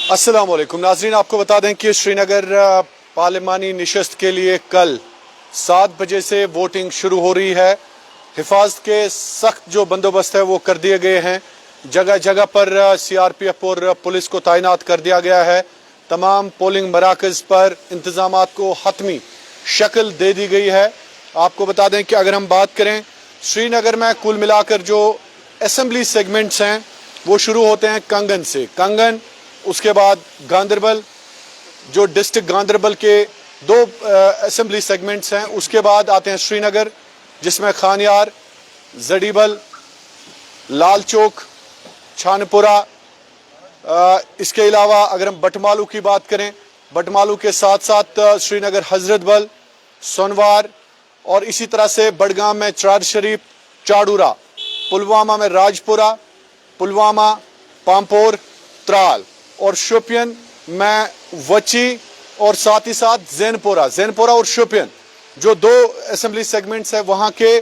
अस्सलाम वालेकुम नाजरीन, आपको बता दें कि श्रीनगर पार्लिमानी निशस्त के लिए कल 7 बजे से वोटिंग शुरू हो रही है। हिफाजत के सख्त जो बंदोबस्त है वो कर दिए गए हैं। जगह जगह पर सीआरपीएफ और पुलिस को तैनात कर दिया गया है। तमाम पोलिंग मराकज़ पर इंतजामात को हतमी शक्ल दे दी गई है। आपको बता दें कि अगर हम बात करें श्रीनगर में कुल मिलाकर जो असम्बली सेगमेंट्स हैं वो शुरू होते हैं कंगन से। कंगन, उसके बाद गांदरबल, जो डिस्ट्रिक्ट गांदरबल के 2 असम्बली सेगमेंट्स हैं। उसके बाद आते हैं श्रीनगर, जिसमें खानियार, जडीबल, लाल चौक, छानपुरा। इसके अलावा अगर हम बटमालू की बात करें, बटमालू के साथ साथ श्रीनगर हजरत बल, सोनवार, और इसी तरह से बडगाम में चार शरीफ, चाडूरा, पुलवामा में राजपुरा, पुलवामा, पामपोर, त्राल, और शोपियन में वची, और साथ ही साथ जैनपोरा और शोपियन, जो 2 असेंबली सेगमेंट्स है, वहां के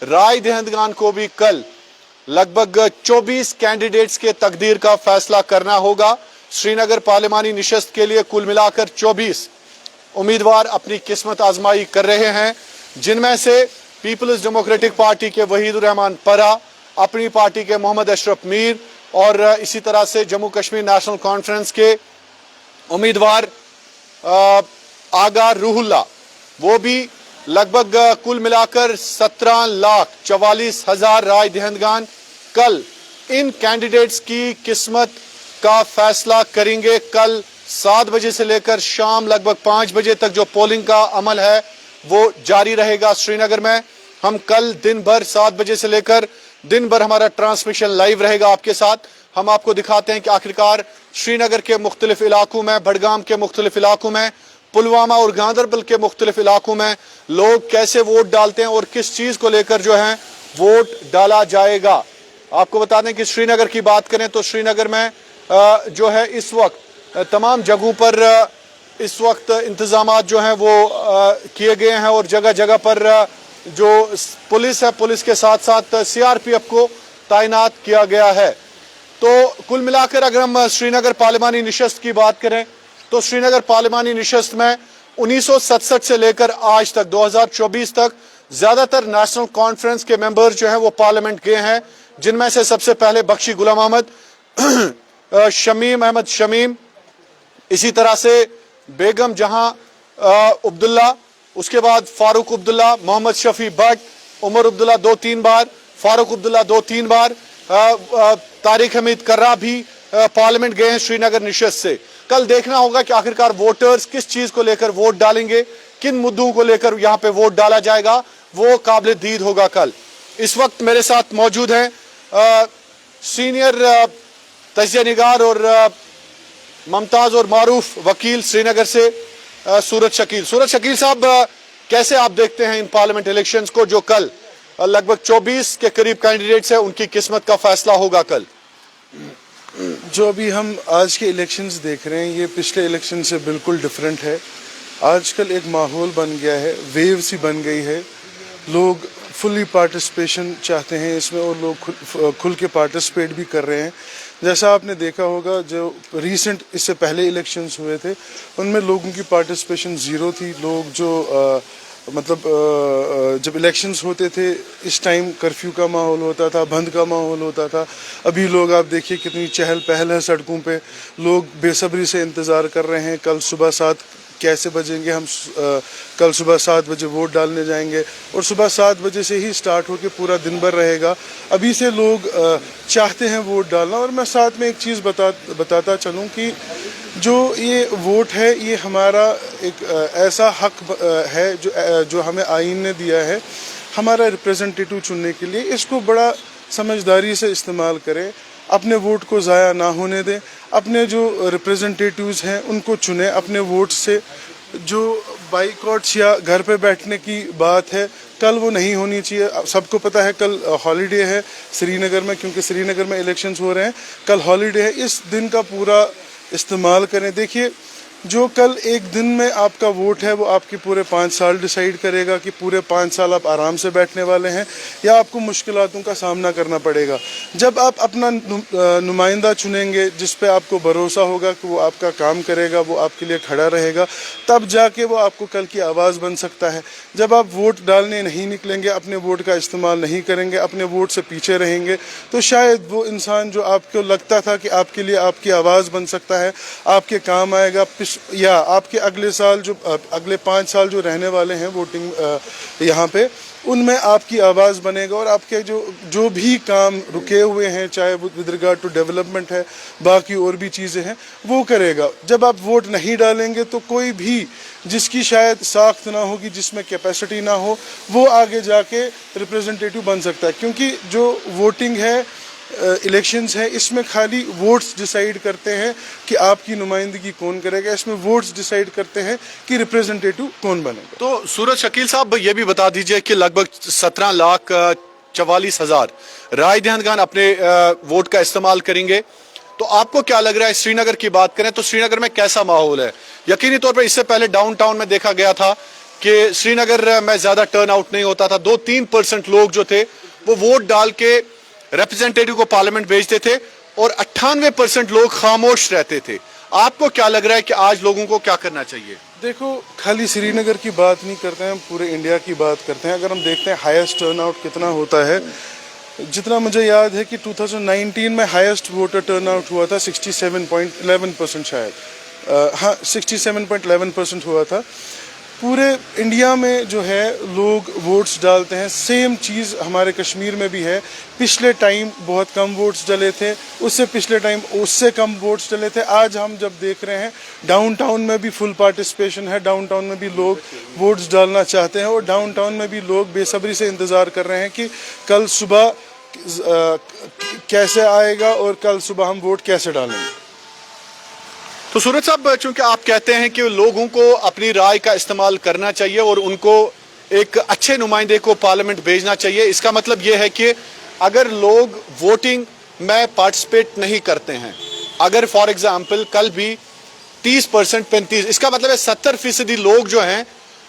राय दहिंदगान को भी कल लगभग 24 कैंडिडेट्स के तकदीर का फैसला करना होगा। श्रीनगर पार्लिमानी निशस्त के लिए कुल मिलाकर 24 उम्मीदवार अपनी किस्मत आजमाई कर रहे हैं, जिनमें से पीपल्स डेमोक्रेटिक पार्टी के वहीदुर रहमान परा, अपनी पार्टी के मोहम्मद अशरफ मीर, और इसी तरह से जम्मू कश्मीर नेशनल कॉन्फ्रेंस के उम्मीदवार आगा रूहुल्ला, वो भी लगभग कुल मिलाकर 17,44,000 राय दहिंदगान कल इन कैंडिडेट्स की किस्मत का फैसला करेंगे। कल 7 बजे से लेकर शाम लगभग 5 बजे तक जो पोलिंग का अमल है वो जारी रहेगा श्रीनगर में। हम कल दिन भर 7 बजे से लेकर दिन भर हमारा ट्रांसमिशन लाइव रहेगा आपके साथ। हम आपको दिखाते हैं कि आखिरकार श्रीनगर के मुख्तलिफ इलाकों में, बडगाम के मुख्तलिफ इलाकों में, पुलवामा और गांदरबल के मुख्तलिफ इलाकों में लोग कैसे वोट डालते हैं और किस चीज़ को लेकर जो है वोट डाला जाएगा। आपको बता दें कि श्रीनगर की बात करें तो श्रीनगर में जो है इस वक्त तमाम जगहों पर इस वक्त इंतजामात जो हैं वो किए गए हैं, और जगह जगह पर जो पुलिस है, पुलिस के साथ साथ सीआरपीएफ को तैनात किया गया है। तो कुल मिलाकर अगर हम श्रीनगर पार्लिमानी निशस्त की बात करें तो श्रीनगर पार्लिमानी निशस्त में 1967 से लेकर आज तक 2024 तक ज्यादातर नेशनल कॉन्फ्रेंस के मेंबर्स जो हैं वो पार्लियामेंट गए हैं, जिनमें से सबसे पहले बख्शी गुलाम अहमद, शमीम अहमद शमीम, इसी तरह से बेगम जहां अब्दुल्ला, उसके बाद फारूक अब्दुल्ला, मोहम्मद शफी भट्ट, उमर अब्दुल्ला 2-3 बार, फारूक अब्दुल्ला 2-3 बार, तारिक हमीद कर्रा भी पार्लियामेंट गए हैं श्रीनगर निशस्त से। कल देखना होगा कि आखिरकार वोटर्स किस चीज को लेकर वोट डालेंगे, किन मुद्दों को लेकर यहाँ पे वोट डाला जाएगा, वो काबिल दीद होगा कल। इस वक्त मेरे साथ मौजूद हैं सीनियर तजिया निगार और मुमताज और मारूफ वकील श्रीनगर से सूरज शकील साहब, कैसे आप देखते हैं इन पार्लियामेंट इलेक्शंस को जो कल लगभग 24 के करीब कैंडिडेट्स हैं, उनकी किस्मत का फैसला होगा कल? जो अभी हम आज के इलेक्शंस देख रहे हैं ये पिछले इलेक्शन से बिल्कुल डिफरेंट है। आजकल एक माहौल बन गया है, वेव सी बन गई है, लोग फुली पार्टिसिपेशन चाहते हैं इसमें, और लोग खुल के पार्टिसिपेट भी कर रहे हैं। जैसा आपने देखा होगा जो रीसेंट इससे पहले इलेक्शंस हुए थे उनमें लोगों की पार्टिसिपेशन ज़ीरो थी। लोग जो जब इलेक्शंस होते थे इस टाइम कर्फ्यू का माहौल होता था, बंद का माहौल होता था। अभी लोग आप देखिए कितनी चहल पहल है सड़कों पे, लोग बेसब्री से इंतज़ार कर रहे हैं कल सुबह 7 कैसे बजेंगे। हम कल सुबह 7 बजे वोट डालने जाएंगे, और सुबह 7 बजे से ही स्टार्ट होकर पूरा दिन भर रहेगा। अभी से लोग चाहते हैं वोट डालना। और मैं साथ में एक चीज़ बताता चलूँ कि जो ये वोट है ये हमारा एक ऐसा हक है जो हमें आईन ने दिया है हमारा रिप्रेजेंटेटिव चुनने के लिए। इसको बड़ा समझदारी से इस्तेमाल करें, अपने वोट को ज़ाया ना होने दें, अपने जो रिप्रेजेंटेटिव्स हैं उनको चुनें अपने वोट से। जो बाइकआउट्स या घर पे बैठने की बात है कल वो नहीं होनी चाहिए। सबको पता है कल हॉलीडे है श्रीनगर में, क्योंकि श्रीनगर में इलेक्शंस हो रहे हैं, कल हॉलीडे है। इस दिन का पूरा इस्तेमाल करें। देखिए جو کل ایک دن میں آپ کا ووٹ ہے وہ آپ کے پورے 5 سال ڈیسائیڈ کرے گا کہ پورے 5 سال آپ آرام سے بیٹھنے والے ہیں یا آپ کو مشکلاتوں کا سامنا کرنا پڑے گا. جب آپ اپنا نمائندہ چنیں گے جس پہ آپ کو بھروسہ ہوگا کہ وہ آپ کا کام کرے گا, وہ آپ کے لیے کھڑا رہے گا, تب جا کے وہ آپ کو کل کی آواز بن سکتا ہے. جب آپ ووٹ ڈالنے نہیں نکلیں گے, اپنے ووٹ کا استعمال نہیں کریں گے, اپنے ووٹ سے پیچھے رہیں گے, تو شاید وہ انسان جو آپ کو لگتا تھا کہ آپ کے لیے آپ کی آواز بن سکتا ہے, آپ کے کام آئے گا, یا آپ کے اگلے 5 سال جو رہنے والے ہیں ووٹنگ یہاں پہ, ان میں آپ کی آواز بنے گا اور آپ کے جو بھی کام رکے ہوئے ہیں, چاہے وہ ود ریگارڈ ٹو ڈیولپمنٹ ہے, باقی اور بھی چیزیں ہیں, وہ کرے گا. جب آپ ووٹ نہیں ڈالیں گے تو کوئی بھی جس کی شاید ساخت نہ ہوگی, جس میں کیپیسٹی نہ ہو, وہ آگے جا کے ریپریزنٹیٹو بن سکتا ہے. کیونکہ جو ووٹنگ ہے, الیکشنز ہیں, اس میں خالی ووٹس ڈیسائیڈ کرتے ہیں کہ آپ کی نمائندگی کون کرے گا, اس میں ووٹس ڈیسائیڈ کرتے ہیں کہ ریپریزنٹیٹو کون بنے گا. تو سورج شکیل صاحب یہ بھی بتا دیجئے کہ لگ بھگ 17,44,000 رائے دہندگان اپنے ووٹ کا استعمال کریں گے, تو آپ کو کیا لگ رہا ہے, سری نگر کی بات کریں تو سری نگر میں کیسا ماحول ہے؟ یقینی طور پر اس سے پہلے ڈاؤن ٹاؤن میں دیکھا گیا تھا کہ سری نگر میں زیادہ ٹرن آؤٹ نہیں ہوتا تھا, 2-3% لوگ جو تھے وہ ووٹ ڈال کے ریپرزینٹیٹیو کو پارلیمنٹ بھیجتے تھے اور 98% لوگ خاموش رہتے تھے. آپ کو کیا لگ رہا ہے کہ آج لوگوں کو کیا کرنا چاہیے؟ دیکھو, خالی سری نگر کی بات نہیں کرتے ہیں, ہم پورے انڈیا کی بات کرتے ہیں. اگر ہم دیکھتے ہیں ہائیسٹ ٹرن آؤٹ کتنا ہوتا ہے, جتنا مجھے یاد ہے کہ 2019 میں ہائیسٹ ووٹر ٹرن آؤٹ ہوا تھا 67.11% شاید, ہاں 67.11% ہوا تھا. پورے انڈیا میں جو ہے لوگ ووٹس ڈالتے ہیں. سیم چیز ہمارے کشمیر میں بھی ہے. پچھلے ٹائم بہت کم ووٹس ڈلے تھے, اس سے پچھلے ٹائم اس سے کم ووٹس ڈلے تھے. آج ہم جب دیکھ رہے ہیں ڈاؤن ٹاؤن میں بھی فل پارٹیسپیشن ہے, ڈاؤن ٹاؤن میں بھی لوگ ووٹس ڈالنا چاہتے ہیں, اور ڈاؤن ٹاؤن میں بھی لوگ بے صبری سے انتظار کر رہے ہیں کہ کل صبح کیسے آئے گا اور کل صبح ہم ووٹ کیسے ڈالیں گے. تو سورج صاحب, چونکہ آپ کہتے ہیں کہ لوگوں کو اپنی رائے کا استعمال کرنا چاہیے اور ان کو ایک اچھے نمائندے کو پارلیمنٹ بھیجنا چاہیے, اس کا مطلب یہ ہے کہ اگر لوگ ووٹنگ میں پارٹیسپیٹ نہیں کرتے ہیں, اگر فار ایگزامپل کل بھی 30%, 35%, اس کا مطلب ہے 70% لوگ جو ہیں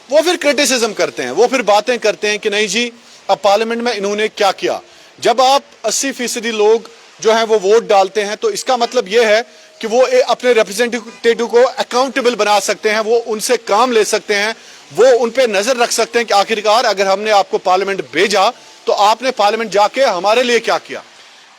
وہ پھر کرٹیسزم کرتے ہیں, وہ پھر باتیں کرتے ہیں کہ نہیں جی اب پارلیمنٹ میں انہوں نے کیا کیا. جب آپ 80% لوگ جو ہیں وہ ووٹ ڈالتے ہیں تو اس کا مطلب یہ ہے کہ وہ اپنے ریپرزینٹیٹیو کو اکاؤنٹیبل بنا سکتے ہیں, وہ ان سے کام لے سکتے ہیں, وہ ان پہ نظر رکھ سکتے ہیں کہ آخرکار اگر ہم نے آپ کو پارلیمنٹ بھیجا تو آپ نے پارلیمنٹ جا کے ہمارے لیے کیا کیا.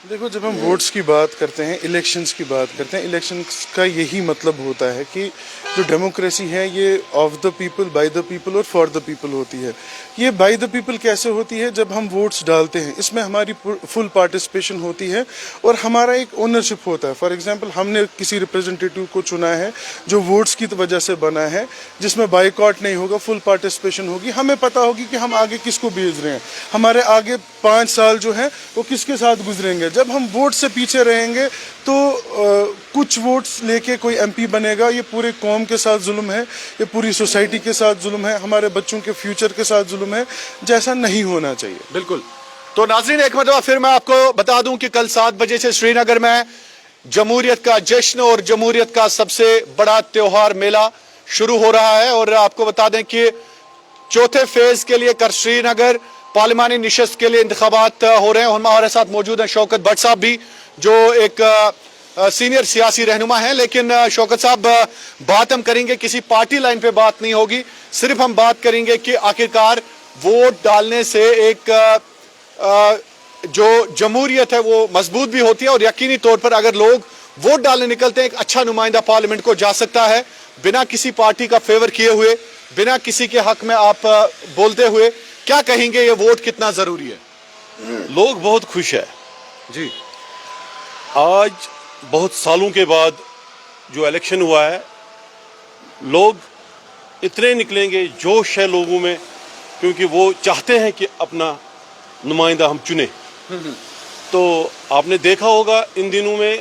دیکھو, جب ہم ووٹس کی بات کرتے ہیں, الیکشنز کی بات کرتے ہیں, الیکشنز کا یہی مطلب ہوتا ہے کہ جو ڈیموکریسی ہے یہ of the people, by the people اور فار دا پیپل ہوتی ہے. یہ بائی دا پیپل کیسے ہوتی ہے؟ جب ہم ووٹس ڈالتے ہیں, اس میں ہماری فل پارٹیسپیشن ہوتی ہے اور ہمارا ایک اونرشپ ہوتا ہے. فار ایگزامپل, ہم نے کسی ریپرزینٹیٹیو کو چنا ہے جو ووٹس کی وجہ سے بنا ہے, جس میں بائی کاٹ نہیں ہوگا, فل پارٹیسپیشن ہوگی. ہمیں پتہ ہوگی کہ ہم آگے کس کو بھیج رہے ہیں, ہمارے آگے 5 سال جو ہیں وہ کس کے ساتھ گزریں گے. جب ہم ووٹ سے پیچھے رہیں گے تو کچھ ووٹس لے کے کوئی ایم پی بنے گا, یہ پورے قوم کے ساتھ ظلم ہے, یہ پوری سوسائٹی کے ساتھ ظلم ہے, ہمارے بچوں کے فیوچر کے ساتھ ظلم ہے, جیسا نہیں ہونا چاہیے. بالکل. تو ناظرین, ایک مرتبہ پھر میں آپ کو بتا دوں کہ کل 7 بجے سے سری نگر میں جمہوریت کا جشن اور جمہوریت کا سب سے بڑا تہوار میلہ شروع ہو رہا ہے, اور آپ کو بتا دیں کہ چوتھے فیز کے لیے سری نگر پارلیمانی نشست کے لیے انتخابات ہو رہے ہیں. ہمارے ساتھ موجود ہیں شوکت بٹ صاحب بھی, جو ایک سینئر سیاسی رہنما ہیں. لیکن شوکت صاحب, بات ہم کریں گے, کسی پارٹی لائن پہ بات نہیں ہوگی, صرف ہم بات کریں گے کہ آخرکار ووٹ ڈالنے سے ایک جو جمہوریت ہے وہ مضبوط بھی ہوتی ہے, اور یقینی طور پر اگر لوگ ووٹ ڈالنے نکلتے ہیں ایک اچھا نمائندہ پارلیمنٹ کو جا سکتا ہے بنا کسی پارٹی کا فیور کیے ہوئے, بنا کسی کے حق میں آپ بولتے ہوئے. کیا کہیں گے, یہ ووٹ کتنا ضروری ہے؟ لوگ بہت خوش ہے جی. آج بہت سالوں کے بعد جو الیکشن ہوا ہے, لوگ اتنے نکلیں گے, جوش ہے لوگوں میں, کیونکہ وہ چاہتے ہیں کہ اپنا نمائندہ ہم چنیں. تو آپ نے دیکھا ہوگا ان دنوں میں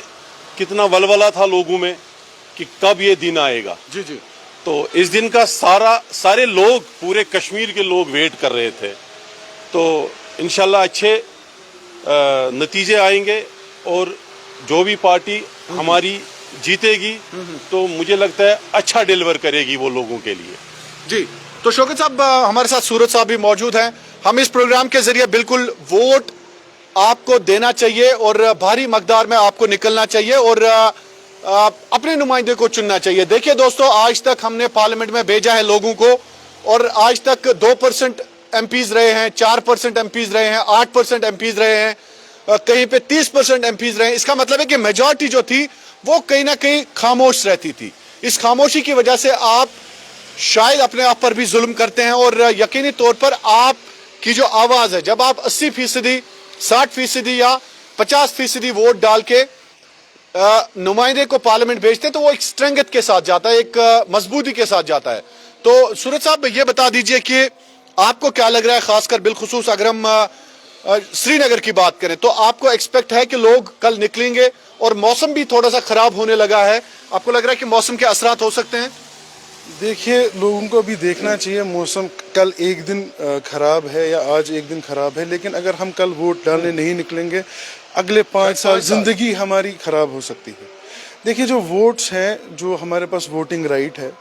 کتنا ولولہ تھا لوگوں میں کہ کب یہ دن آئے گا. جی جی. تو اس دن کا سارے لوگ, پورے کشمیر کے لوگ ویٹ کر رہے تھے. تو انشاءاللہ اچھے نتیجے آئیں گے, اور جو بھی پارٹی ہماری जीतेगी तो मुझे लगता है अच्छा डिलीवर करेगी वो लोगों के लिए। जी, तो शौकत साहब हमारे साथ सूरज साहब भी मौजूद हैं। हम इस प्रोग्राम के जरिए बिल्कुल वोट आपको देना चाहिए और भारी मकदार में आपको निकलना चाहिए और अपने नुमाइंदे को चुनना चाहिए। देखिए दोस्तों, आज तक हमने पार्लियामेंट में भेजा है लोगों को और आज तक 2% एमपीज रहे हैं, 4% एमपीज रहे हैं, 8% एमपीज रहे हैं, कहीं पे 30% एमपीज रहे हैं। इसका मतलब है कि मेजॉरिटी जो थी वो कहीं ना कहीं खामोश रहती थी। इस खामोशी की वजह से आप शायद अपने आप पर भी जुल्म करते हैं और यकीनी तौर पर आपकी जो आवाज है, जब आप 80%, 60% या 50% वोट डाल के नुमाइंदे को पार्लियामेंट भेजते हैं तो वो एक स्ट्रेंथ के साथ जाता है, एक मजबूती के साथ जाता है। तो सूरज साहब ये बता दीजिए कि आपको क्या लग रहा है, खासकर बिलखुसूस अगर हम श्रीनगर की बात करें तो आपको एक्सपेक्ट है कि लोग कल निकलेंगे और मौसम भी थोड़ा सा खराब होने लगा है, आपको लग रहा है कि मौसम के असरात हो सकते हैं? देखिए, लोगों को भी देखना चाहिए, मौसम कल एक दिन खराब है या आज एक दिन खराब है, लेकिन अगर हम कल वोट डालने नहीं निकलेंगे अगले 5 साल जिंदगी हमारी खराब हो सकती है। देखिए, जो वोट्स हैं, जो हमारे पास वोटिंग राइट है,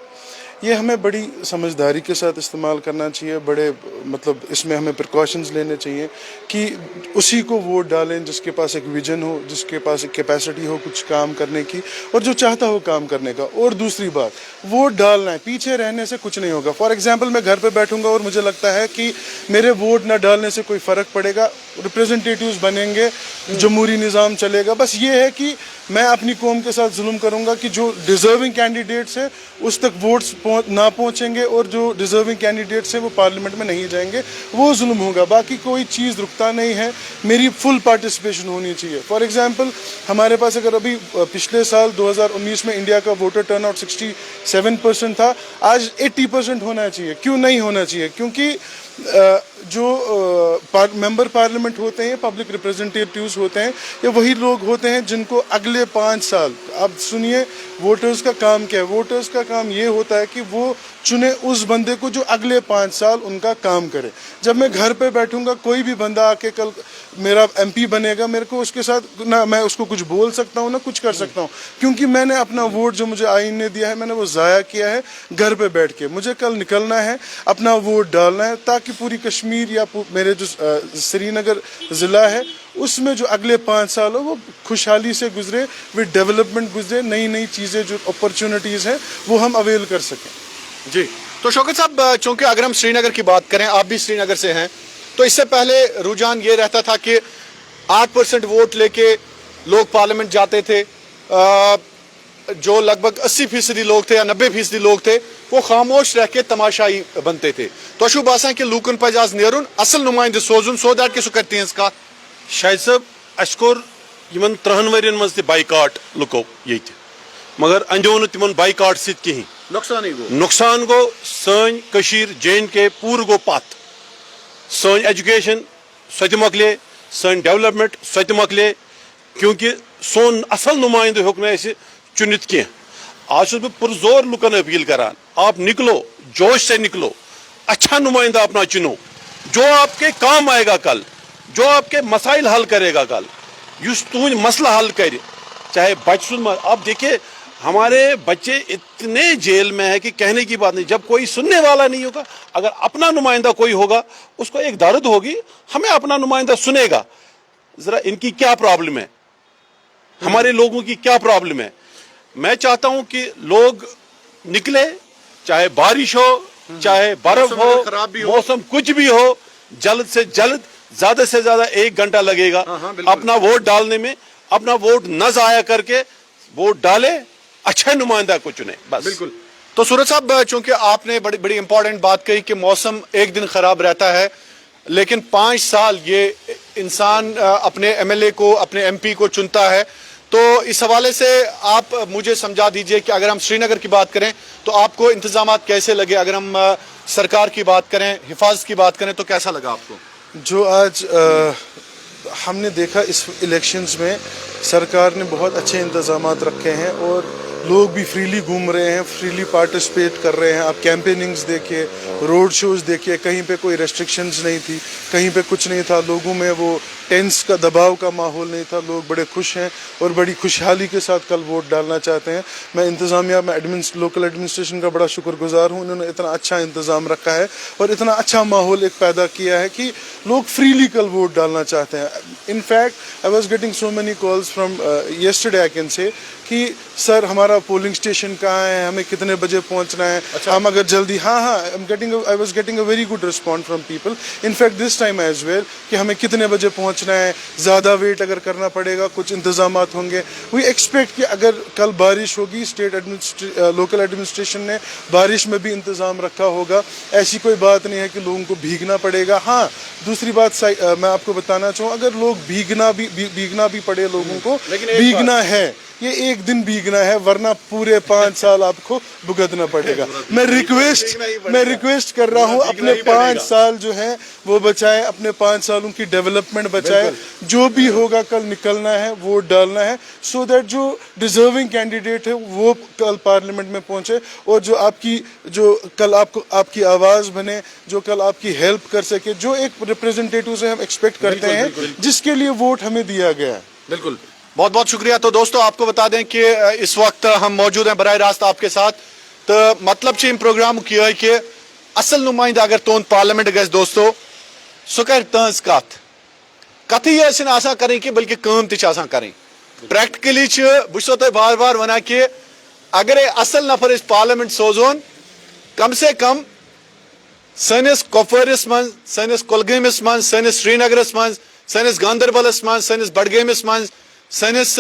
ये हमें बड़ी समझदारी के साथ इस्तेमाल करना चाहिए। बड़े मतलब इसमें हमें प्रिकॉशंस लेने चाहिए कि उसी को वोट डालें जिसके पास एक विजन हो, जिसके पास एक कैपेसिटी हो कुछ काम करने की और जो चाहता हो काम करने का। और दूसरी बात, वोट डालना है, पीछे रहने से कुछ नहीं होगा। फॉर एग्जांपल, मैं घर पे बैठूंगा और मुझे लगता है कि मेरे वोट न डालने से कोई फ़र्क पड़ेगा, रिप्रेजेंटेटिव्स बनेंगे, जमहूरी निज़ाम चलेगा। बस ये है कि मैं अपनी कौम के साथ जुल्म करूंगा कि जो डिजर्विंग कैंडिडेट्स है उस तक वोट्स ना पहुंचेंगे और जो डिजर्विंग कैंडिडेट्स हैं वो पार्लियामेंट में नहीं जाएंगे, वो जुल्म होगा। बाकी कोई चीज़ रुकता नहीं है, मेरी फुल पार्टिसिपेशन होनी चाहिए। फॉर एग्जांपल, हमारे पास अगर अभी पिछले साल 2019 में इंडिया का वोटर टर्नआउट 67% था, आज 80% होना चाहिए। क्यों नहीं होना चाहिए? क्योंकि जो मेंबर पार्लियामेंट होते हैं, पब्लिक रिप्रेजेंटेटिव्स होते हैं, ये वही लोग होते हैं जिनको अगले 5 साल, अब सुनिए वोटर्स का काम क्या है। वोटर्स का काम ये होता है कि वो चुने उस बंदे को जो अगले 5 साल उनका काम करे। जब मैं घर पे बैठूंगा, कोई भी बंदा आके कल मेरा एमपी बनेगा, मेरे को उसके साथ ना मैं उसको कुछ बोल सकता हूँ ना कुछ कर सकता हूँ, क्योंकि मैंने अपना वोट जो मुझे आईन ने दिया है मैंने वो ज़ाया किया है घर पे बैठ के। मुझे कल निकलना है, अपना वोट डालना है, ताकि पूरी कश्मीर या मेरे जो श्रीनगर ज़िला है उसमें जो अगले 5 साल हो वो खुशहाली से गुजरे, विद डेवलपमेंट गुजरे, नई नई चीज़ें जो अपॉर्चुनिटीज़ हैं वो हम अवेल कर सकें। जी, तो शौकत साहब, चूंकि अगर हम श्रीनगर की बात करें, आप भी श्रीनगर से हैं, तो इससे पहले रुझान ये रहता था कि 8% वोट लेके लोग पार्लियामेंट जाते थे। जो लगभग 80% लोग थे या 90% लोग थे वो खामोश रह के तमाशाई बनते थे। तो अशु बासा कि लूकन पज आज नेरुन असल नुमाइंदे सोजुन सो दैट कि सु कर तिहंज कथ। शायद साहब अस कोर यमन 3 वरियन मज ते बाइकाट लुको येते, मगर अंजो न तिमन बाइकाट सित कहीं नुकसान गो सन कशीर J&K पूर गो पत, सन एजुकेशन सत मकले, सन डेवलपमेंट सत मकले, क्योंकि सोन असल नुमाइंदे होक न चुनित की। आज बह पुरजोर लुकन अपील करान, आप निकलो, जोश से निकलो, अच्छा नुमाइंदा अपना चुनो जो आपके काम आएगा कल, जो आपके मसाइल हल करेगा कल, युस तुझ मसला हल करे। चाहे बच्चों, आप देखिए हमारे बच्चे इतने जेल में है कि कहने की बात नहीं। जब कोई सुनने वाला नहीं होगा, अगर अपना नुमाइंदा कोई होगा उसको एक दर्द होगी, हमें अपना नुमाइंदा सुनेगा, जरा इनकी क्या प्रॉब्लम है, हमारे लोगों की क्या प्रॉब्लम है। मैं चाहता हूं कि लोग निकले, चाहे बारिश हो, चाहे बर्फ हो, मौसम कुछ भी हो, जल्द से जल्द, ज्यादा से ज्यादा 1 घंटा लगेगा अपना वोट डालने में। अपना वोट न जाया करके वोट डाले, अच्छा नुमाइंदा को चुने, बस। बिल्कुल। तो सूरज साहब, चूंकि आपने बड़ी बड़ी इंपॉर्टेंट बात कही कि मौसम एक दिन खराब रहता है, लेकिन 5 साल ये इंसान अपने MLA को, अपने MP को चुनता है। तो इस हवाले से आप मुझे समझा दीजिए कि अगर हम श्रीनगर की बात करें तो आपको इंतजामात कैसे लगे, अगर हम सरकार की बात करें, हिफाजत की बात करें, तो कैसा लगा आपको? जो आज हमने देखा इस इलेक्शंस में, सरकार ने बहुत अच्छे इंतजामात रखे हैं और लोग भी फ्रीली घूम रहे हैं, फ्रीली पार्टिसिपेट कर रहे हैं। आप कैंपेनिंग्स देखिए, रोड शोज़ देखिए, कहीं पे कोई रेस्ट्रिक्शंस नहीं थी, कहीं पे कुछ नहीं था। लोगों में वो टेंस का दबाव का माहौल नहीं था, लोग बड़े खुश हैं और बड़ी खुशहाली के साथ कल वोट डालना चाहते हैं। मैं इंतज़ामिया में लोकल एडमिनिस्ट्रेशन का बड़ा शुक्रगुजार हूँ, उन्होंने इतना अच्छा इंतज़ाम रखा है और इतना अच्छा माहौल एक पैदा किया है कि लोग फ्रीली कल वोट डालना चाहते हैं। In fact I was getting so many calls from yesterday I can say कि सर हमारा पोलिंग स्टेशन कहाँ है, हमें कितने बजे पहुँचना है, हम अगर जल्दी I was getting a very good response from people in fact this time as well कि हमें कितने बजे पहुँचना है, ज़्यादा वेट अगर करना पड़ेगा कुछ इंतजाम होंगे। वी एक्सपेक्ट कि अगर कल बारिश होगी, लोकल एडमिनिस्ट्रेशन ने बारिश में भी इंतज़ाम रखा होगा, ऐसी कोई बात नहीं है कि लोगों को भीगना पड़ेगा। हाँ, दूसरी बात मैं आपको बताना चाहूँ, अगर लोग भीगना भी पड़े लोगों को, भीगना है, ये एक दिन भीगना है, वरना पूरे 5 साल आपको भुगतना पड़ेगा। मैं रिक्वेस्ट कर रहा हूँ, अपने 5 साल जो है वो बचाएं, अपने 5 सालों की डेवलपमेंट बचाएं, जो भी होगा कल निकलना है, वोट डालना है, सो दैट जो डिजर्विंग कैंडिडेट है वो कल पार्लियामेंट में पहुंचे और जो कल आपकी आवाज़ बने, जो कल आपकी हेल्प कर सके, जो एक रिप्रेजेंटेटिव से हम एक्सपेक्ट करते हैं, जिसके लिए वोट हमें दिया गया है। बिल्कुल, बहुत बहुत शुक्रिया। तो दोस्तों आपको बता दें कि इस वक्त हम मौजूद हैं बराह रास्त आपके साथ। तो मतलब इन प्रोग्राम की है कि असल नुमाइंदा अगर तुंद पार्लियामेंट गए दोस्तों सह कर तहज कथ ही आसान करें कि बल्कि काम तसा करें। प्रैक्टिकली बो तुम बार बार वन कि अगर असल नफर पार्लियामेंट सोजोन कम से कम सनिस कुपवारिस मज, सनिस कुलगामिस मज, सनिस श्रीनगरस मज, सनिस गांदरबलस मज, सनिस बडगामिस मज, सनिस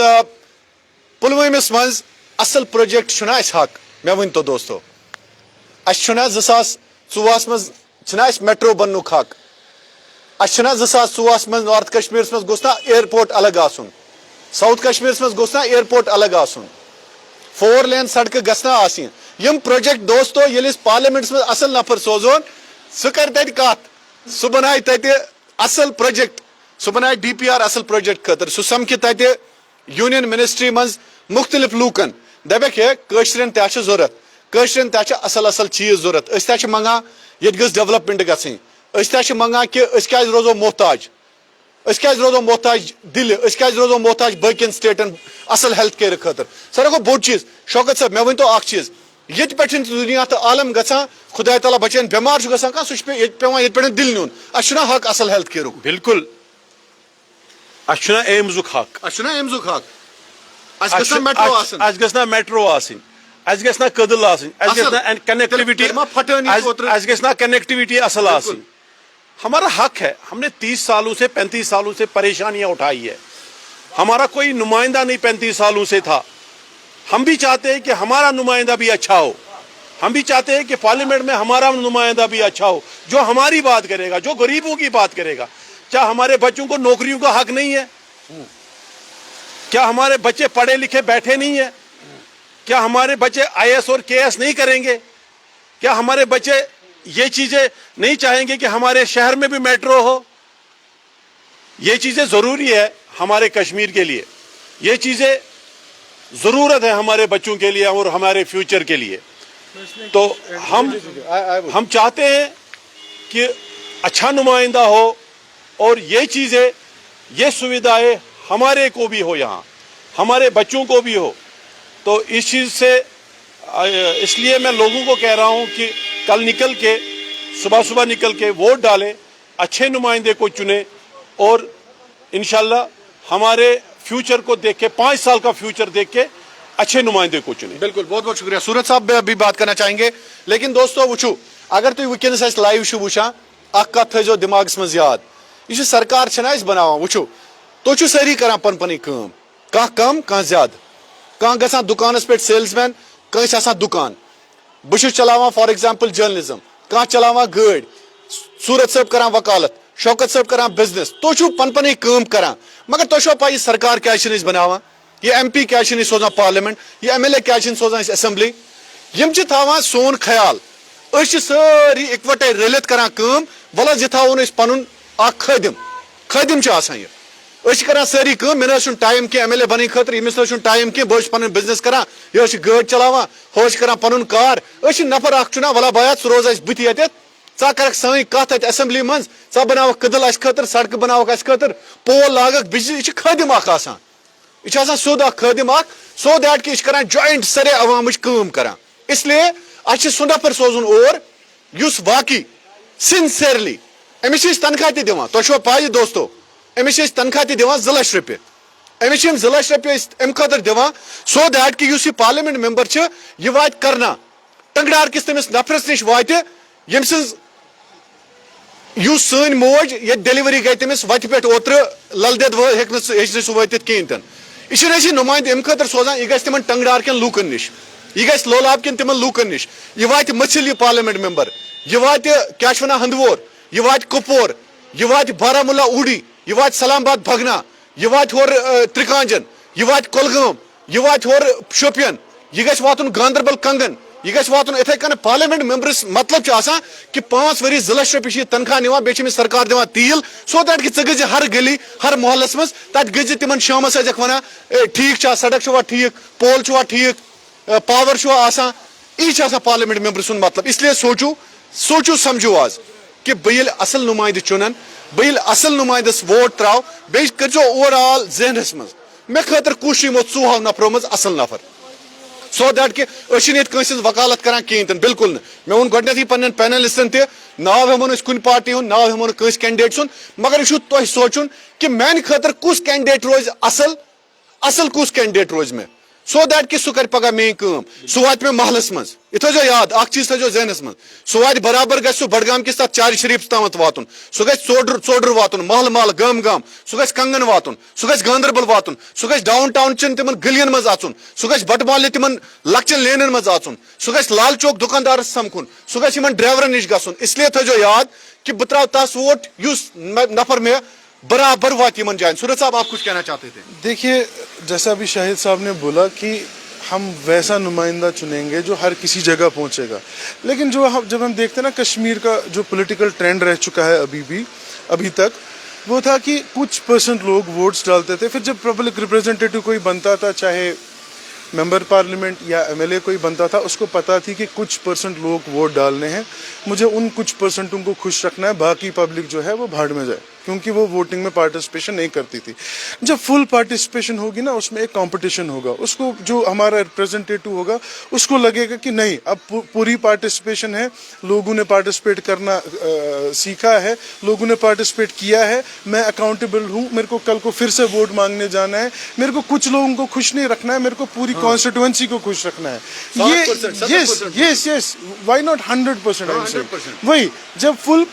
पुलवामिस मज असल प्रोजेक्ट हक। मे वन तो दोस्तों 2024 मज मेट्रो बन हक, 2024 मज नॉर्थ कश्मीर मज गोस ना एयरपोर्ट अलग आसन, साउथ कश्मीर मज गोस ना एयरपोर्ट अलग आसन, 4 लेन सड़क गसना आसिन। यम प्रोजेक्ट दोस्तों ये पार्लियामेंट मज असल नफर सोजोन सह कर कत, सह बनाए तत असल प्रोजेक्ट, सह बनाए DPR असल प्रोजेक्ट खतर, सह समख तत यूनियन मिनिस्ट्री मज मुख्तलिफ लूकन दपक है कशरन तरूरत, कशरन असल असल चीज जरूरत, मंगा ये डेवलपमेंट गई, मंगा कि रोजो मोहताज, रोजो मोहताज दिल, रोजो मोहताज बकन स्टेटन असल हेल्थ केयर खतर। सर गो बोड़ चीज शौकत साहब मे वन तो चीज ये पे दुनिया तो आलम गा खुदा तला बचन बेमार गा पे दिल नुन अना हक असल हेल्थ केयर। बिल्कुल एम्स हक, मेट्रो मेट्रो कनेक्टिविटी असल। हमारा हक है, हमने 30 सालों से 35 सालों से परेशानियां उठाई है, हमारा कोई नुमाइंदा नहीं 35 सालों से था। हम भी चाहते हैं कि हमारा नुमाइंदा भी अच्छा हो, हम भी चाहते हैं कि पार्लियामेंट में हमारा नुमाइंदा भी अच्छा हो, जो हमारी बात करेगा, जो गरीबों की बात करेगा। क्या हमारे बच्चों को नौकरियों का हक नहीं है? क्या हमारे बच्चे पढ़े लिखे बैठे नहीं है? क्या हमारे बच्चे IAS और KS नहीं करेंगे? क्या हमारे बच्चे ये चीजें नहीं चाहेंगे कि हमारे शहर में भी मेट्रो हो? ये चीजें जरूरी है हमारे कश्मीर के लिए, ये चीजें जरूरत है हमारे बच्चों के लिए और हमारे फ्यूचर के लिए। तो हम चाहते हैं कि अच्छा नुमाइंदा हो और ये चीजें, ये सुविधाएं हमारे को भी हो, यहाँ हमारे बच्चों को भी हो। तो इस चीज से इसलिए मैं लोगों को कह रहा हूं कि कल निकल के सुबह सुबह निकल के वोट डालें, अच्छे नुमाइंदे को चुने और इंशाल्लाह हमारे फ्यूचर को देख के, 5 साल का फ्यूचर देख के अच्छे नुमाइंदे को चुने। बिल्कुल, बहुत बहुत शुक्रिया। सूरज साहब भी बात करना चाहेंगे, लेकिन दोस्तों वुचु अगर तुम वनस लाइव वुचान कत थो दिमागस मज याद, यह सरकार बनावान, वुचु तुम सारी करान पन पन काम, कम कह ज्यादा, कह ग दुकानस पे सेल्समैन, कंस दुकान, बहुत चलावान फॉर एग्जाम्पल जर्नलिज्म, कह चलावान गाड़ी, सूरत साहब करान वकालत, शौकत साहब करान बिजनेस, तुम पन पन काम करान, मगर तुम पा सरकार क्या बनावान, ये MP क्या सोजान पार्लियामेंट, ये MLA क्या सोजान असेंबली, यम थावान सोन ख्याल सारी इकवटे रलित करान काम, वल यह थोन पन खदिम खदिम करान सारी काम, मे न टाइम की MLA बन खतर, यमिस न टाइम की बह पन बिजनेस करान, यह गाड़ी चलावान, हो करान पन कार, नफर अना वला बाया रोज बुत चा करक सन कत असेंबली मज चा बनावक कदल अस खतर सड़क बनावक अस खतर पोल लागक बिजली यह खदिम आसान यह सोद खदिम सो दैट कि यह कर जॉइंट सरे अवाम कम कर इसलिए अस सह नफर सोजन और युस वाकई सिंसियरली अमिस तनख्वाह दिवान तुम पाई दोस्तों अमिस तनख्वाह दिवान 2 लाख रुपये अमिस 2 लाख रुपये अम खतर दिवान सो दैट कि यह पार्लियामेंट मेंबर यह वात करना टंगडार किस तमिस नफरस निश वात यम सन मोज ये डिलीवरी गई तमिस वत पे ओत्र ललदेद हे सह वात कहें तन यह नुमाइंद अम खतर सोजान यह गि तिमन टंगडार कन लूकन निश यह गि लोलाब कन तिमन लूकन निश यह वात मछिल यह पार्लियामेंट मेंबर यह वात क्या वन हंदवोर यह वात कुपवार यह वात बारामुल्ला उड़ी यह वात सलामाबाद भगना यह वात होर त्रिकांजन यह वात कोलगाम यह वात होर शोपियन यह गि वातुन गांधरबल कंगन यह गि वातुन इथे कन पार्लियामेंट मेंबरस मतलब कि 5 वरी 2 लाख रुपये तनख्वाह निवान बे सरकार दिवान तील सो दैट कि गज हर गली हर मोहल्लस मज तत गज तिमन शामस वन ठीक सड़क ठीक पोल ठीक पावर आसान यह पार्लियामेंट मेंबर सुन मतलब इसलिए सोचू समझू आज कि बह असल नुमाइंद चुनन बह असल नुमाइंदस वोट त्राव बे कर ओवरऑल जहनस मज मे खतर कुछ यमो 4 नफरों मज असल नफर सो दैट कि ये वकालत कर कहें बिल्कुल मे वो गोडनथी पन्न पैनलिस्टन नाव हमो कुन पार्टी हूं नाव हमो कैंडिडेट सुन मगर यह तुम सोचुन कि मान खतर कुस कैंडिडेट रोज असल असल कुस candidate rose may so that कि सह कर पगह मेन कम सह वात मे महलस मज यह थो याद चीज थो जहनस मज सह वात बराबर गि सह बडगाम किस तथ चार शरीफ तम वातुन सह गि चोडर वातुन महल महल गाम गाम सह गि कंगन वातुन सह गि गांधरबल वातुन सह गि डाउन टाउन चन तिमन गलियन मज अचुन सह गि बटमाल तिमन लक्चन लेनन मज अचुन सह गि लाल चौक दुकानदारस समखुन सह गि ड्राइवरन निश गसुन इसलिए थो याद कि बह त्राव तस वोट युस नफर मे बराबर वात यमन जायन। सूरज साहब आप कुछ कहना चाहते थे? देखिए, जैसा अभी शाहिद साहब ने बोला कि हम वैसा नुमाइंदा चुनेंगे जो हर किसी जगह पहुंचेगा, लेकिन जब हम देखते हैं ना कश्मीर का जो पॉलिटिकल ट्रेंड रह चुका है अभी तक, वो था कि कुछ % लोग वोट्स डालते थे, फिर जब पब्लिक रिप्रेजेंटेटिव कोई बनता था, चाहे मेंबर पार्लियामेंट या MLA कोई बनता था, उसको पता थी कि कुछ % लोग वोट डालने हैं, मुझे उन कुछ % को खुश रखना है, बाकी पब्लिक जो है वो भाड़ में जाए, क्योंकि वो वोटिंग में पार्टिसिपेशन नहीं करती थी। जब फुल पार्टिसिपेशन होगी ना, उसमें एक कंपटीशन होगा, उसको जो हमारा रिप्रेजेंटेटिव होगा उसको लगेगा कि नहीं, अब पूरी पार्टिसिपेशन है, लोगों ने पार्टिसिपेट करना सीखा है, लोगों ने पार्टिसिपेट किया है, मैं अकाउंटेबल हूँ, मेरे को कल को फिर से वोट मांगने जाना है, मेरे को कुछ लोगों को खुश नहीं रखना है, मेरे को पूरी कॉन्स्टिट्यूएंसी को खुश रखना है। ये यस व्हाई नॉट 100%? वही जब फुल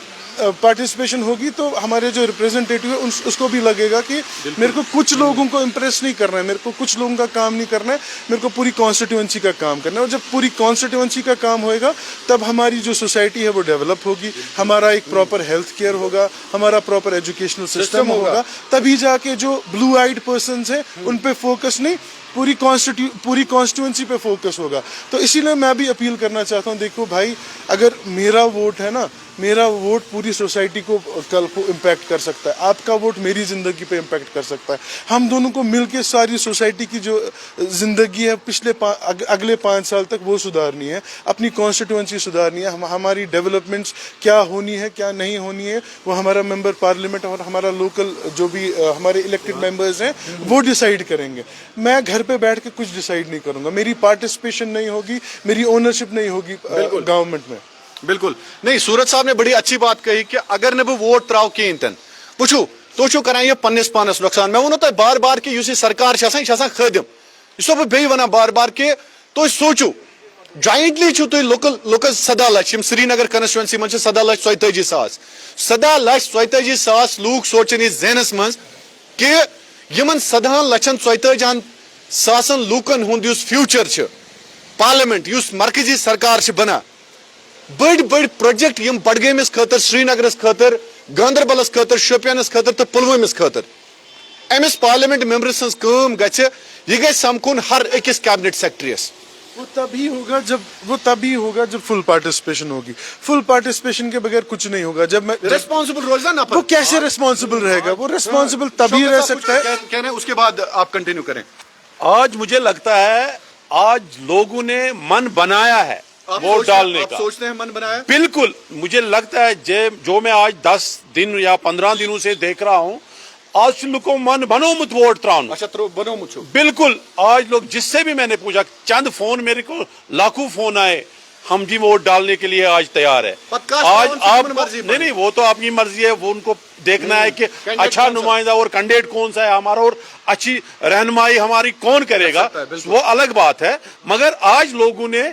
पार्टिसिपेशन होगी तो हमारे जो रिप्रेजेंटेटिव है उसको भी लगेगा कि मेरे को कुछ लोगों को इम्प्रेस नहीं करना है, मेरे को कुछ लोगों का काम नहीं करना है, मेरे को पूरी कॉन्स्टिट्यूएंसी का काम करना है। और जब पूरी कॉन्स्टिट्यूएंसी का काम होएगा तब हमारी जो सोसाइटी है वो डेवलप होगी, हमारा एक प्रॉपर हेल्थ केयर होगा, हमारा प्रॉपर एजुकेशनल सिस्टम होगा, तभी जाके जो ब्लू आइड पर्सन्स हैं उन पे फोकस नहीं, पूरी कॉन्स्टिट्यूएंसी पे फोकस होगा। तो इसीलिए मैं भी अपील करना चाहता हूँ, देखो भाई, अगर मेरा वोट है ना, मेरा वोट पूरी सोसाइटी को कल को इम्पैक्ट कर सकता है, आपका वोट मेरी ज़िंदगी पे इम्पैक्ट कर सकता है। हम दोनों को मिलके सारी सोसाइटी की जो ज़िंदगी है अगले 5 साल तक वो सुधारनी है, अपनी कॉन्स्टिट्यूएंसी सुधारनी है, हमारी डेवलपमेंट्स क्या होनी है क्या नहीं होनी है वो हमारा मेंबर पार्लियामेंट और हमारा लोकल जो भी हमारे इलेक्टेड मेंबर्स हैं वो डिसाइड करेंगे। मैं घर पे बैठ के कुछ डिसाइड नहीं करूँगा, मेरी पार्टिसिपेशन नहीं होगी, मेरी ओनरशिप नहीं होगी गवर्नमेंट में। बिल्कुल नहीं, सूरज साहब ने बड़ी अच्छी बात कही कि अगर न वोट त्राव कहें तन वो तो करान यह पन्निस पानस नुकसान। मैं वो तुम बार बार कि सरकार खदिम यह बे वन बार बार कि तुम सोचो जॉइंटली तुम लोकल 17 लाख श्रीनगर कॉन्स्टिट्यूएंसी मन 17 लाख 44 सास 17 लाख 44 सास लूक सोचन इस जहनस मज कि यमन 17 लाख 44 सासन लूकन हुंद फ्यूचर पार्लियामेंट मरकजी सरकार बना बड़ प्रोजेक्ट यम बडगमस खतर, श्रीनगरस खतर, गांधरबलस खतर, शोपियानस खतर तो पुलवामस खतर अमिस पार्लियामेंट मेंबर सज कम गि समकुन हर अकिस कैबिनेट सेक्रेटरीस। वो तभी होगा जब फुल पार्टिसिपेशन होगी। फुल पार्टिसिपेशन के बगैर कुछ नहीं होगा। जब मैं रिस्पॉन्सिबल रोजा ना, वो कैसे रिस्पॉन्सिबल रहेगा? वो रिस्पॉन्सिबल तभी रह सकता है। कहना उसके बाद आप कंटिन्यू करें। आज मुझे लगता है आज लोगों ने मन बनाया है वोट डालने आप का। सोचते हैं मन बनाया? बिल्कुल, मुझे लगता है जो मैं आज 10 दिन या 15 दिनों से देख रहा हूँ, आज लोगों मन बनोमुत वोट त्राउन। अच्छा तो बनो मुझो बिल्कुल, आज लोग जिससे भी मैंने पूछा, चंद फोन मेरे को लाखों फोन आए, हम जी वोट डालने के लिए आज तैयार है। आज आप नहीं, वो तो आपकी मर्जी है, वो उनको देखना है कि अच्छा नुमाइंदा और कैंडिडेट कौन सा है हमारा और अच्छी रहनुमाई हमारी कौन करेगा, वो अलग बात है। मगर आज लोगों ने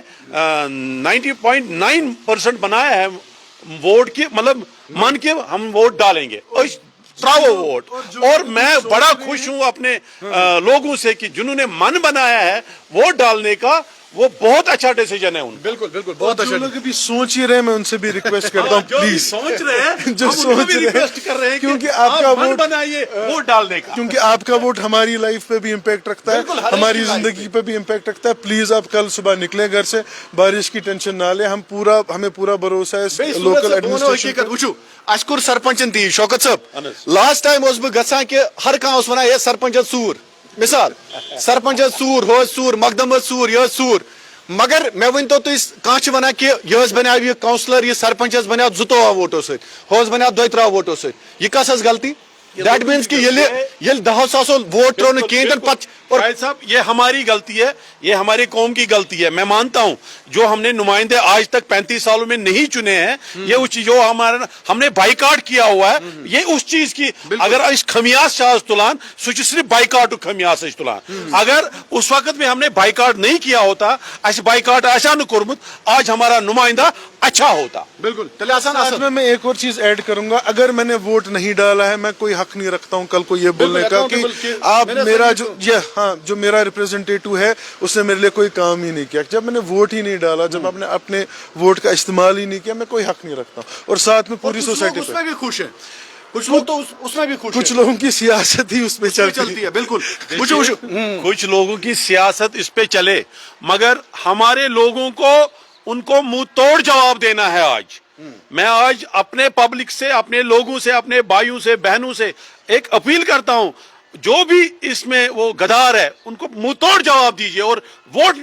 90.9% बनाया है वोट की, मतलब मन के हम वोट डालेंगे और ब्रावो वोट। और मैं बड़ा खुश हूं अपने लोगों से कि जिन्होंने मन बनाया है वोट डालने का, वो बहुत अच्छा डिसीजन है उनका। बिल्कुल बिल्कुल, बहुत अच्छा। जो लोग भी सोच ही रहे हैं, मैं उनसे भी रिक्वेस्ट करता हूँ, प्लीज सोच रहे हैं, जो सोच रहे रिक्वेस्ट कर रहे हैं क्योंकि आपका मन वोट बनाइए वोट डालने का, क्योंकि आपका वोट हमारी लाइफ पे भी इम्पैक्ट रखता है, बिल्कुल, हर एक हमारी की लाइफ जिंदगी पे भी इम्पैक्ट रखता है। प्लीज आप कल सुबह निकले घर से, बारिश की टेंशन ना ले, हमें पूरा भरोसा है लोकल एडमिनिस्ट्रेशन हकीकत वुचू अशकुर सरपंचन ती शौकत साहब लास्ट टाइम उस गसान कि हर कह वन ये सरपंच सूर, मिसाल सरपंच सूर हो सूर, मकदम सूर यह सूर, मगर मे वन तो कह वन कि यह बनाव यह काउंसलर यह सरपंच बनाव 2 वोटों सत, होस बनाव 2 वोटों सत, यह कस गलती? दैट मीन्स कि 10,000 वोट त्रो और भाई साहब ये हमारी गलती है, ये हमारी कौम की गलती है। मैं मानता हूं जो हमने नुमाइंदे आज तक 35 सालों में नहीं चुने हैं, ये उस चीज जो हमने बाइकाट किया हुआ है, ये उस चीज की अगर इस खमियास तुलान सिर्फ बाइकाट खमियास तुलान, अगर उस वक्त में हमने बाइकाट नहीं किया होता, बाइकाट आसान कोरमुत, आज हमारा नुमाइंदा अच्छा होता। बिल्कुल। साथ में मैं एक और चीज ऐड करूंगा, अगर मैंने वोट नहीं डाला है, मैं कोई हक नहीं रखता हूं कल को ये बोलने का कि आप मेरा जो मेरा रिप्रेजेंटेटिव है उसने मेरे लिए कोई काम ही नहीं किया। जब मैंने वोट ही नहीं डाला, जब आपने अपने वोट का इस्तेमाल ही नहीं किया, मैं कोई हक नहीं रखता हूं। और साथ में पूरी सोसाइटी उसमें भी खुश है, कुछ लोग तो उसमें भी खुश कुछ लोगों की सियासत ही उसमें चलती है। बिल्कुल, कुछ लोगों की सियासत इस पे चले, मगर हमारे लोगों को उनको मुंह तोड़ जवाब देना है। आज मैं आज अपने पब्लिक से, अपने लोगों से, अपने भाइयों से, बहनों से एक अपील करता हूं, जो भी इसमें वो गद्दार है उनको मुंह तोड़ जवाब दीजिए और वोट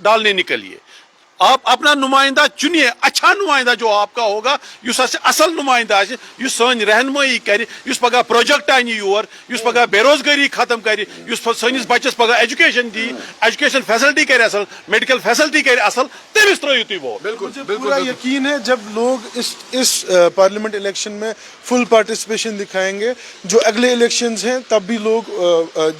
डालने निकलिए। आप अपना नुमाइंदा चुनिए, अच्छा नुमाइंदा जो आपका होगा, असल नुमाइंदा सन रहनुमाई कर, पगह प्रोजेक्ट अन योर, पगह बेरोजगारी खत्म कर, सनिस बच्चस पगह एजुकेशन दी, एजुकेशन फैसिलिटी कर असल, मेडिकल फैसिलिटी कर असल, तमिस त्रो तुम वोट। बिल्कुल पूरा यकीन है जब लोग इस पार्लियामेंट इलेक्शन में फुल पार्टिसिपेशन दिखाएंगे, जो अगले इलेक्शंस हैं तब भी लोग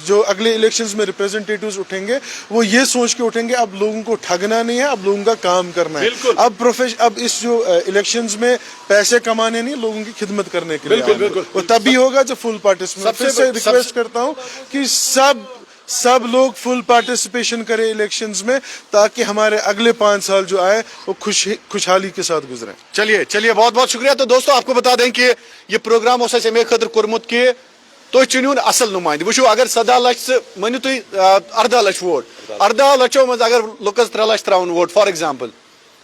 जो अगले इलेक्शंस में रिप्रेजेंटेटिव्स उठेंगे, वो ये सोच के उठेंगे अब लोगों को ठगना नहीं है, अब लोगों काम करना है। अब इस जो इलेक्शंस में पैसे कमाने नहीं, लोगों की खिदमत करने के लिए। बिल्कुल। वो तभी होगा जब फुल पार्टिसिपेशन। फिर से रिक्वेस्ट करता हूं कि सब लोग फुल पार्टिसिपेशन करें इलेक्शंस में, ताकि हमारे अगले 5 साल जो आए वो खुशहाली के साथ गुजरे। चलिए बहुत बहुत शुक्रिया। तो दोस्तों आपको बता दें कि ये प्रोग्राम अमे खतर कोर्मुत कि तुम चुनियो असल नुमाइंद। वो अगर 17 लाख मनो तुम 18 लाख वोट, 18 लाखों मज अगर लुकस 3 लाख त्रावन वोट फॉर एग्जाम्पल,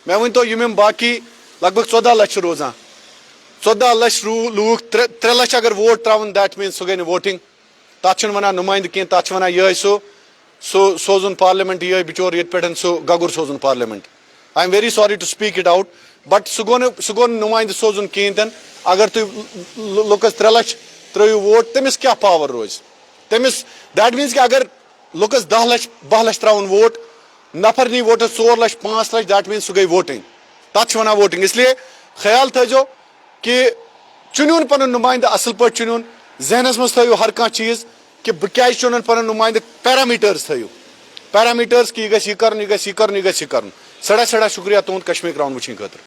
मे वन तो यम बाकी लगभग 14 लाख रोजान, 14 लाख लूख 3 लाख अगर वोट त्रावन, दैट मीन सह गई वोटिंग। तथ वन नुमाइंद कह, तथ वन ये सोजुन पार्लियामेंट, ये बिचोर ये पे सह गगुर सोजुन parliament. I am very sorry to speak it out, but सह गो नुमाइंद सोजुन कहें अगर तुम लुकस 3 लाख त्रो वोट, तमिस क्या पावर रोज तमिस। दैट मीन्स कि अगर लुकस 10 लाख 12 लाख त्रावन वोट, नफर नी vote 4 lakh 5 lakh, that means सह गई वोटिंग, तथ वन वोटिंग। इसलिए ख्याल थो कि चुन पन नुमाइंदा असल पे चुन, जहनस मज थो हर कह चीज कि बह क्या चुन पन नुमाइंद, पैरामीटर्स थो पैरामीटर्स कि यह कर सड़ा शुक्रिया तुंद कश्मीर क्राउन वुचन खतर।